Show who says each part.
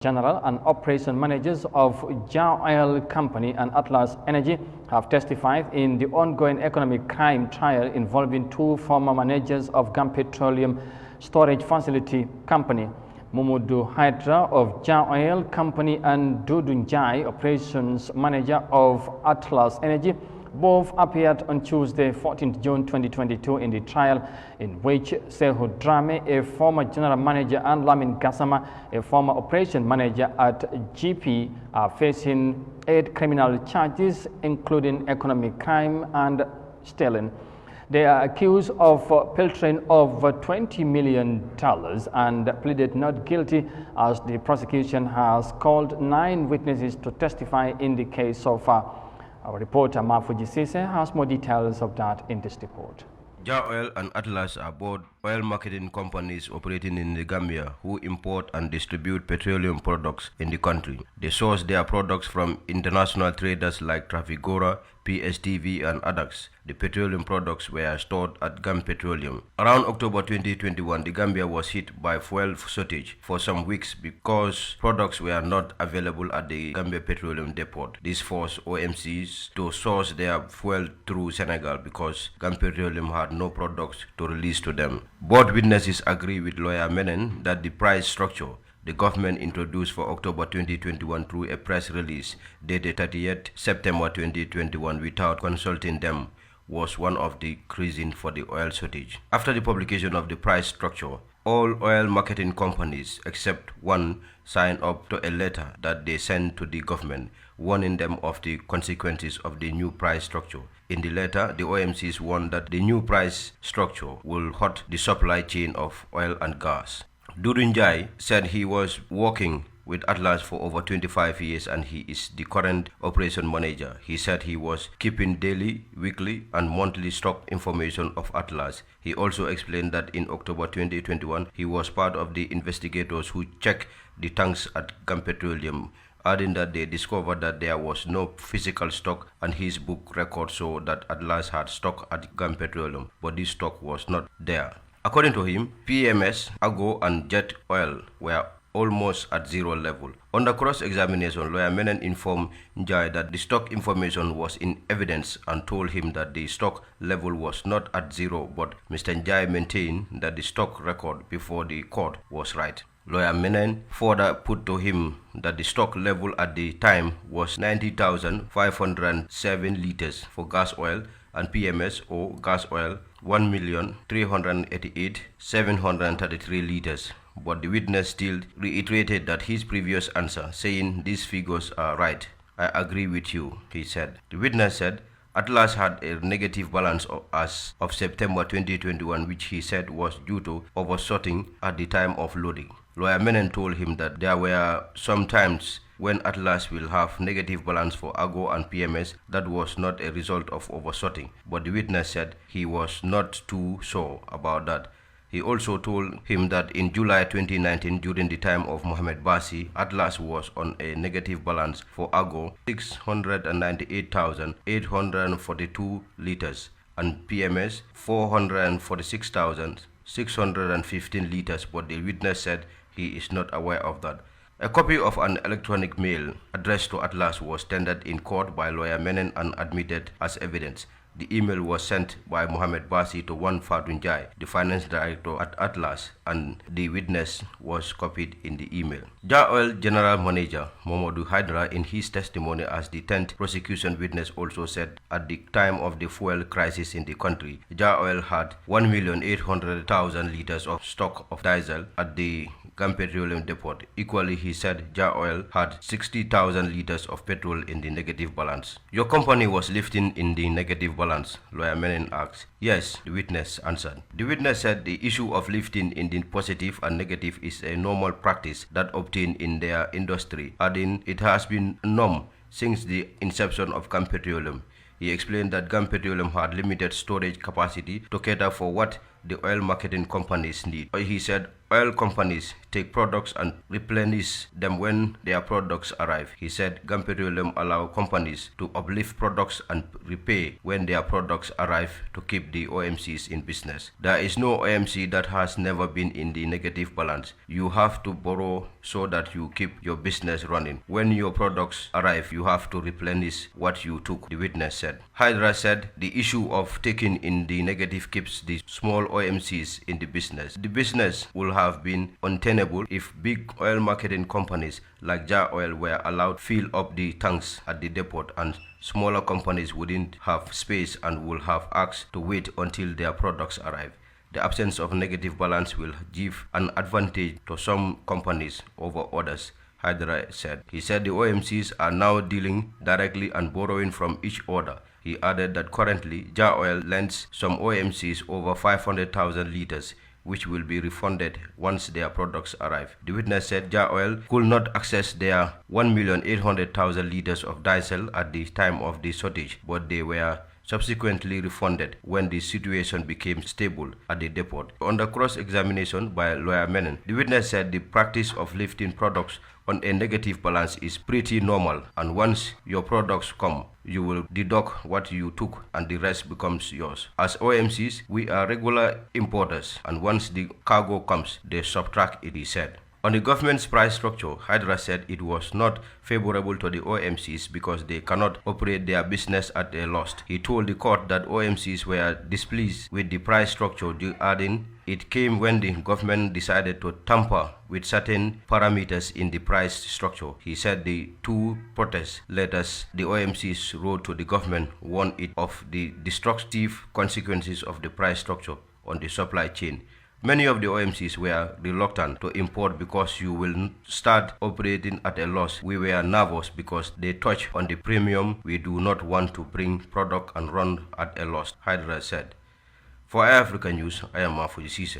Speaker 1: General and operation managers of Yahya Oil Company and Atlas Energy have testified in the ongoing economic crime trial involving two former managers of Gambia Petroleum Storage Facility Company, Mumudu Hydra of Yahya Oil Company and Dudunjai, operations manager of Atlas Energy. Both appeared on Tuesday, 14th June 2022 in the trial in which Yahya Jammeh, a former general manager, and Lamin Gassama, a former operation manager at GP, are facing 8 criminal charges, including economic crime and stealing. They are accused of pilfering over $20 million and pleaded not guilty, as the prosecution has called 9 witnesses to testify in the case so far. Our reporter Mafuji Sise has more details of that in this report.
Speaker 2: Yahya Oil and Atlas are both oil marketing companies operating in the Gambia who import and distribute petroleum products in the country. They source their products from international traders like Trafigura, PSTV and others. The petroleum products were stored at Gambia Petroleum. Around October 2021, the Gambia was hit by fuel shortage for some weeks because products were not available at the Gambia Petroleum depot. This forced OMCs to source their fuel through Senegal because Gambia Petroleum had no products to release to them. Both witnesses agree with lawyer Menen that the price structure the government introduced for October 2021 through a press release dated 30th September 2021 without consulting them was one of the reasons for the oil shortage. After the publication of the price structure, all oil marketing companies except one signed up to a letter that they sent to the government, warning them of the consequences of the new price structure. In the letter, the OMCs warned that the new price structure will hurt the supply chain of oil and gas. Dudunjai said he was working with Atlas for over 25 years and he is the current operation manager. He said he was keeping daily, weekly and monthly stock information of Atlas. He also explained that in October 2021, he was part of the investigators who checked the tanks at Gambia Petroleum, adding that they discovered that there was no physical stock and his book records show that Atlas had stock at Gambia Petroleum, but this stock was not there. According to him, PMS, Ago and Jet Oil were almost at zero level. Under cross-examination, lawyer Menen informed Njai that the stock information was in evidence and told him that the stock level was not at zero, but Mr. Njai maintained that the stock record before the court was right. Lawyer Menen further put to him that the stock level at the time was 90,507 liters for gas oil and PMS or gas oil 1,388,733 liters. But the witness still reiterated that his previous answer, saying these figures are right. I agree with you, he said. The witness said Atlas had a negative balance as of September 2021, which he said was due to overshooting at the time of loading. Lawyer Menen told him that there were some times when Atlas will have negative balance for Ago and PMS that was not a result of overshooting, but the witness said he was not too sure about that. He also told him that in July 2019, during the time of Mohamed Basi, Atlas was on a negative balance for Ago 698,842 liters and PMS 446,615 liters, but the witness said he is not aware of that. A copy of an electronic mail addressed to Atlas was tendered in court by lawyer Menen and admitted as evidence. The email was sent by Mohamed Basi to one Fadunjai, the finance director at Atlas, and the witness was copied in the email. Yahya Oil General Manager Mumudu Hydra, in his testimony as the 10th prosecution witness, also said at the time of the fuel crisis in the country, Yahya Oil had 1,800,000 liters of stock of diesel at the Gambia Petroleum depot. Equally, he said Yahya Oil had 60,000 liters of petrol in the negative balance. Your company was lifting in the negative balance, lawyer Menen asked. Yes, the witness answered. The witness said the issue of lifting in the positive and negative is a normal practice that obtained in their industry, adding it has been a norm since the inception of Gambia Petroleum. He explained that Gambia Petroleum had limited storage capacity to cater for what the oil marketing companies need. He said oil companies take products and replenish them when their products arrive. He said Gambia Petroleum allow companies to uplift products and repay when their products arrive to keep the OMCs in business. There is no OMC that has never been in the negative balance. You have to borrow so that you keep your business running. When your products arrive, you have to replenish what you took, the witness said. Hydra said the issue of taking in the negative keeps the small OMCs in the business. The business would have been untenable if big oil marketing companies like Jar Oil were allowed to fill up the tanks at the depot, and smaller companies wouldn't have space and would have asked to wait until their products arrive. The absence of negative balance will give an advantage to some companies over others, Hydra said. He said the OMCs are now dealing directly and borrowing from each other. He added that currently Jar Oil lends some OMCs over 500,000 liters, which will be refunded once their products arrive. The witness said Jar Oil could not access their 1,800,000 liters of diesel at the time of the shortage, but they were subsequently refunded when the situation became stable at the depot. Under cross-examination by lawyer Menon, the witness said the practice of lifting products on a negative balance is pretty normal, and once your products come, you will deduct what you took and the rest becomes yours. As OMCs, we are regular importers, and once the cargo comes, they subtract it, he said. On the government's price structure, Hydra said it was not favorable to the OMCs because they cannot operate their business at a loss. He told the court that OMCs were displeased with the price structure, adding it came when the government decided to tamper with certain parameters in the price structure. He said the two protest letters the OMCs wrote to the government warned it of the destructive consequences of the price structure on the supply chain. Many of the OMCs were reluctant to import because you will start operating at a loss. We were nervous because they touch on the premium. We do not want to bring product and run at a loss, Hydra said. For Eyeafrica News, I am Mafuji Sise.